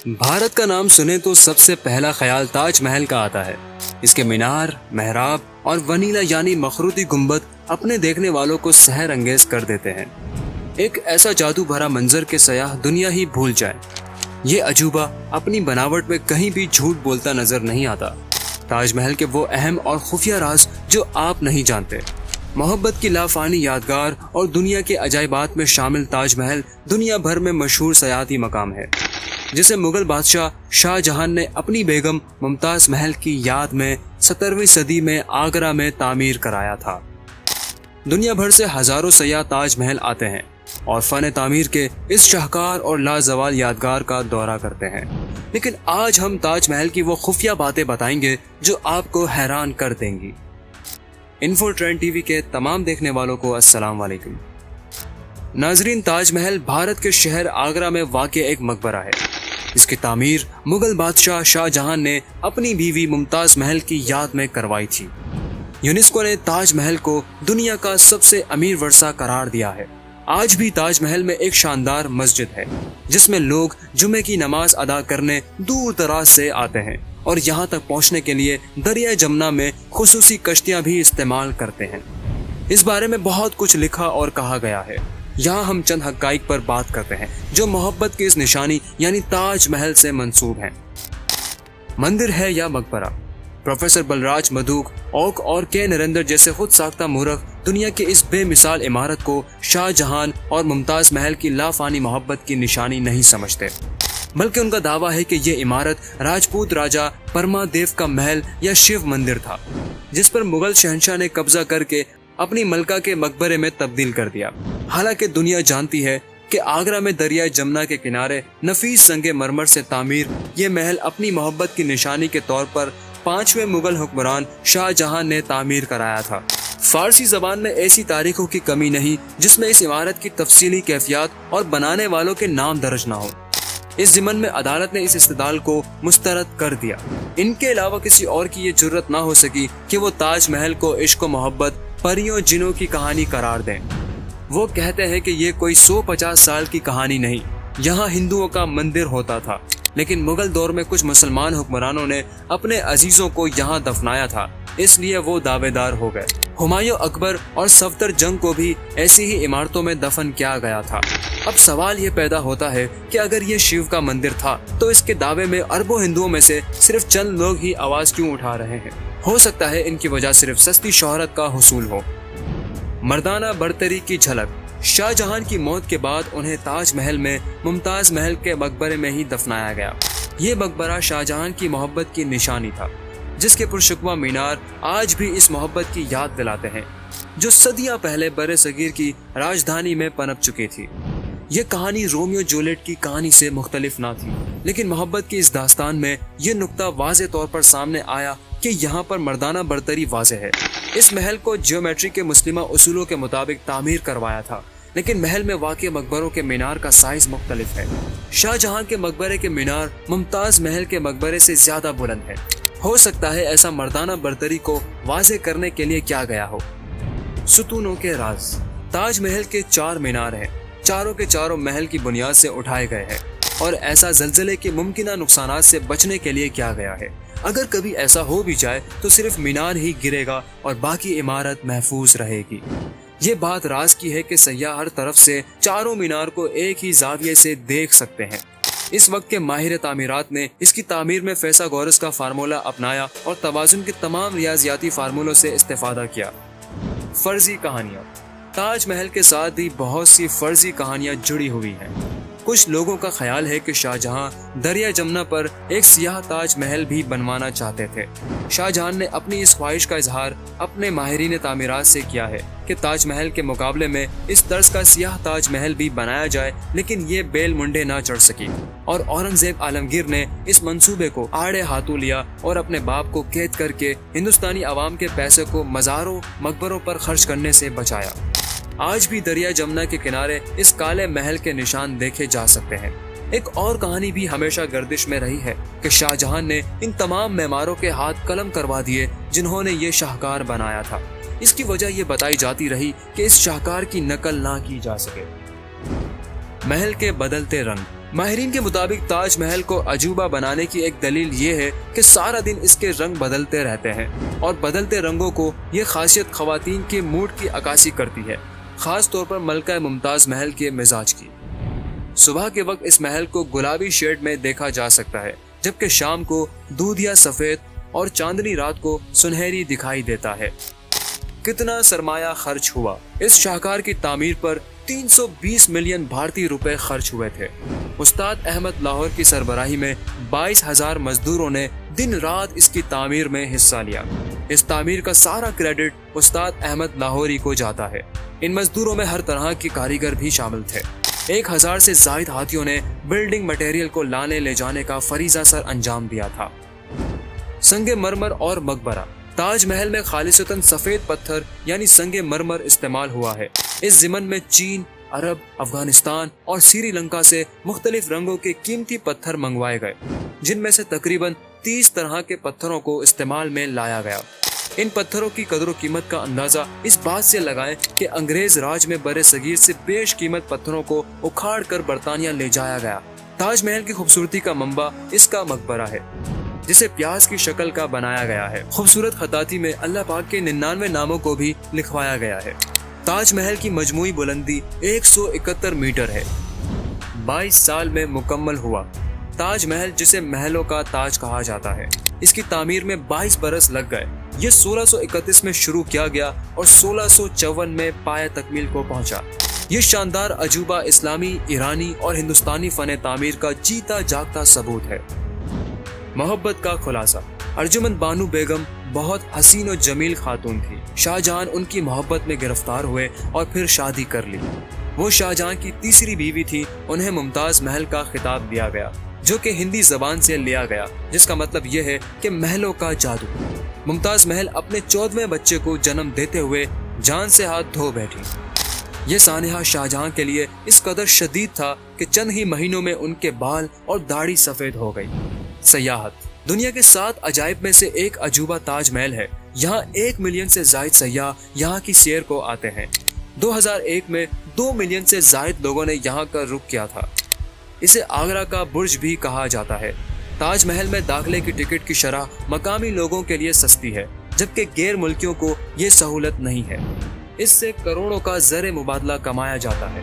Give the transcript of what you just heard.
भारत का नाम सुने तो सबसे पहला ख्याल ताज महल का आता है। इसके मीनार, मेहराब और वनीला यानी मखरूती गुंबद अपने देखने वालों को सहर अंगेज कर देते हैं। एक ऐसा जादू भरा मंजर के सयाह दुनिया ही भूल जाए। ये अजूबा अपनी बनावट में कहीं भी झूठ बोलता नजर नहीं आता। ताजमहल के वो अहम और खुफिया राज जो आप नहीं जानते। मोहब्बत की लाफानी यादगार और दुनिया के अजायबात में शामिल ताजमहल दुनिया भर में मशहूर सयाहती मकाम है, जिसे मुगल बादशाह शाहजहां ने अपनी बेगम मुमताज महल की याद में 17वीं सदी में आगरा में तामीर कराया था। दुनिया भर से हजारों सयाह ताजमहल आते हैं और फन तामीर के इस शाहकार और लाजवाल यादगार का दौरा करते हैं। लेकिन आज हम ताजमहल की वो खुफिया बातें बताएंगे जो आपको हैरान कर देंगी। इन्फो ट्रेंड टीवी के तमाम देखने वालों को अस्सलाम वालेकुम। नाजरीन, ताजमहल भारत के शहर आगरा में वाक़ एक मकबरा है। इसकी तामीर मुगल बादशाह शाहजहां ने अपनी बीवी मुमताज महल की याद में करवाई थी। यूनेस्को ने ताजमहल को दुनिया का सबसे अमीर वर्सा करार दिया है। आज भी ताजमहल में एक शानदार मस्जिद है जिसमें लोग जुमे की नमाज अदा करने दूर दराज से आते हैं और यहाँ तक पहुँचने के लिए दरिया जमुना में खुसूसी कश्तियाँ भी इस्तेमाल करते हैं। इस बारे में बहुत कुछ लिखा और कहा गया है। यहाँ हम चंद हक़ाइक़ पर बात करते हैं जो मोहब्बत की इस निशानी यानी ताजमहल से मंसूब हैं। मंदिर है या मकबरा? प्रोफेसर बलराज मधुक, ओक और के नरेंद्र जैसे खुद साख्ता मूर्ख दुनिया की इस बेमिसाल इमारत को शाहजहां और मुमताज महल की लाफानी मोहब्बत की निशानी नहीं समझते, बल्कि उनका दावा है कि ये इमारत राजपूत राजा परमादेव का महल या शिव मंदिर था, जिस पर मुगल शहंशाह ने कब्जा करके अपनी मलका के मकबरे में तब्दील कर दिया। हालांकि दुनिया जानती है कि आगरा में दरिया जमुना के किनारे नफीस संगे मरमर से तामीर ये महल अपनी मोहब्बत की निशानी के तौर पर 5वें मुगल हुक्मरान शाहजहां ने तामीर कराया था। फारसी जबान में ऐसी तारीखों की कमी नहीं जिसमें इस इमारत की तफसीली कैफियत और बनाने वालों के नाम दर्ज ना हो। इस ज़िमन में अदालत ने इस इस्तेदाल को मुस्तरद कर दिया। इनके अलावा किसी और की ये जुर्रत ना हो सकी कि वो ताजमहल को इश्क मोहब्बत, परियों जिनों की कहानी करार दें। वो कहते हैं कि ये कोई 150 साल की कहानी नहीं, यहाँ हिंदुओं का मंदिर होता था, लेकिन मुगल दौर में कुछ मुसलमान हुक्मरानों ने अपने अजीजों को यहाँ दफनाया था, इसलिए वो दावेदार हो गए। हुमायूं अकबर और सफदर जंग को भी ऐसी ही इमारतों में दफन किया गया था। अब सवाल ये पैदा होता है कि अगर ये शिव का मंदिर था तो इसके दावे में अरबों हिंदुओं में से सिर्फ चंद लोग ही आवाज क्यों उठा रहे हैं? हो सकता है इनकी वजह सिर्फ सस्ती शोहरत का हुसूल हो। मर्दाना बरतरी की झलक। शाहजहां की मौत के बाद उन्हें ताजमहल में मुमताज महल के मकबरे में ही दफनाया गया। ये मकबरा शाहजहां की मोहब्बत की निशानी था, जिसके पुरशुकवा मीनार आज भी इस मोहब्बत की याद दिलाते हैं जो सदियां पहले बरे सगीर की राजधानी में पनप चुकी थी। ये कहानी रोमियो जूलियट की कहानी से मुख्तलिफ ना थी, लेकिन मोहब्बत की इस दास्तान में ये नुक्ता वाज़े तौर पर सामने आया कि यहाँ पर मर्दाना बरतरी वाज़े है। इस महल को जियोमेट्री के मुस्लिमा उसूलों के मुताबिक तामीर करवाया था, लेकिन महल में वाक़े मकबरों के मीनार का साइज मुख्तलिफ है। शाहजहां के मकबरे के मीनार मुमताज महल के मकबरे से ज्यादा बुलंद है। हो सकता है ऐसा मर्दाना बरतरी को वाज़े करने के लिए क्या गया हो। सुतूनों के राज। ताजमहल के 4 मीनार हैं, चारों के चारों महल की बुनियाद से उठाए गए हैं और ऐसा ज़लज़ले के मुमकिना नुकसानात से बचने के लिए क्या गया है। अगर कभी ऐसा हो भी जाए तो सिर्फ मीनार ही गिरेगा और बाकी इमारत महफूज रहेगी। ये बात राज की है कि सयाह हर तरफ से चारों मीनार को एक ही जाविये से देख सकते हैं। इस वक्त के माहिर तामीरात ने इसकी तामीर में फैसागोरस का फार्मूला अपनाया और तवाज़ुन के तमाम रियाजियाती फार्मूलों से इस्तेफादा किया। फर्जी कहानियाँ। ताजमहल के साथ ही बहुत सी फर्जी कहानियाँ जुड़ी हुई हैं। कुछ लोगों का ख्याल है कि शाहजहां दरिया जमुना पर एक सियाह ताजमहल भी बनवाना चाहते थे। शाहजहां ने अपनी इस ख्वाहिश का इजहार अपने माहिरीन तामीरात से किया है कि ताजमहल के मुकाबले में इस तर्ज का सियाह ताजमहल भी बनाया जाए, लेकिन ये बेल मुंडे ना चढ़ सकी और औरंगजेब आलमगीर ने इस मंसूबे को आड़े हाथों लिया और अपने बाप को कैद करके हिंदुस्तानी अवाम के पैसे को मज़ारों मकबरों पर खर्च करने से बचाया। आज भी दरिया जमुना के किनारे इस काले महल के निशान देखे जा सकते हैं। एक और कहानी भी हमेशा गर्दिश में रही है कि शाहजहां ने इन तमाम मेमारों के हाथ कलम करवा दिए जिन्होंने ये शाहकार बनाया था। इसकी वजह ये बताई जाती रही कि इस शाहकार की नकल ना की जा सके। महल के बदलते रंग। ماہرین کے مطابق تاج محل کو عجوبہ بنانے کی ایک دلیل یہ ہے کہ سارا دن اس کے رنگ بدلتے رہتے ہیں اور بدلتے رنگوں کو یہ خاصیت خواتین کے موڈ کی عکاسی کرتی ہے، خاص طور پر ملکہ ممتاز محل کے مزاج کی۔ صبح کے وقت اس محل کو گلابی شیڈ میں دیکھا جا سکتا ہے، جبکہ شام کو دودھیا سفید اور چاندنی رات کو سنہری دکھائی دیتا ہے۔ کتنا سرمایہ خرچ ہوا؟ اس شاہکار کی تعمیر پر 320 ملین بھارتی روپے خرچ ہوئے تھے۔ استاد احمد لاہور کی سربراہی میں 22,000 مزدوروں نے دن رات اس کی تعمیر میں حصہ لیا۔ اس تعمیر کا سارا کریڈٹ استاد احمد لاہوری کو جاتا ہے۔ ان مزدوروں میں ہر طرح کے کاریگر بھی شامل تھے۔ 1000 سے زائد ہاتھیوں نے بلڈنگ مٹیریل کو لانے لے جانے کا فریضہ سر انجام دیا تھا۔ سنگ مرمر اور مقبرہ۔ تاج محل میں خالصتاً سفید پتھر یعنی سنگ مرمر استعمال ہوا ہے۔ اس ضمن میں چین، عرب، افغانستان اور سری لنکا سے مختلف رنگوں کے قیمتی پتھر منگوائے گئے، جن میں سے تقریباً 30 طرح کے پتھروں کو استعمال میں لایا گیا۔ ان پتھروں کی قدر و قیمت کا اندازہ اس بات سے لگائیں کہ انگریز راج میں برِ صغیر سے بیش قیمت پتھروں کو اکھاڑ کر برطانیہ لے جایا گیا۔ تاج محل کی خوبصورتی کا منبع اس کا مقبرہ ہے، جسے پیاز کی شکل کا بنایا گیا ہے۔ خوبصورت خطاطی میں اللہ پاک کے 99 ناموں کو بھی لکھوایا گیا ہے۔ تاج محل کی مجموعی بلندی 171 میٹر ہے۔ 22 سال میں مکمل ہوا۔ تاج محل، جسے محلوں کا تاج کہا جاتا ہے، اس کی تعمیر میں 22 برس لگ گئے۔ یہ 1631 میں شروع کیا گیا اور 1654 میں پایہ تکمیل کو پہنچا۔ یہ شاندار عجوبہ اسلامی، ایرانی اور ہندوستانی فن تعمیر کا جیتا جاگتا ثبوت ہے۔ محبت کا خلاصہ۔ ارجمند بانو بیگم بہت حسین و جمیل خاتون تھی۔ شاہجہاں ان کی محبت میں گرفتار ہوئے اور پھر شادی کر لی۔ وہ شاہجہاں کی تیسری بیوی تھی۔ انہیں ممتاز محل کا خطاب دیا گیا، جو کہ ہندی زبان سے لیا گیا، جس کا مطلب یہ ہے کہ محلوں کا جادو۔ ممتاز محل اپنے 14ویں بچے کو جنم دیتے ہوئے جان سے ہاتھ دھو بیٹھی۔ یہ سانحہ شاہجہاں کے لیے اس قدر شدید تھا کہ چند ہی مہینوں میں ان کے بال اور داڑھی سفید ہو گئی۔ سیاحت۔ دنیا کے 7 عجائب میں سے ایک عجوبہ تاج محل ہے۔ یہاں 1 ملین سے زائد سیاح یہاں کی سیر کو آتے ہیں۔ 2001 میں 2 ملین سے زائد لوگوں نے یہاں کا رخ کیا تھا۔ اسے آگرہ کا برج بھی کہا جاتا ہے۔ تاج محل میں داخلے کی ٹکٹ کی شرح مقامی لوگوں کے لیے سستی ہے، جبکہ غیر ملکیوں کو یہ سہولت نہیں ہے۔ اس سے کروڑوں کا زر مبادلہ کمایا جاتا ہے۔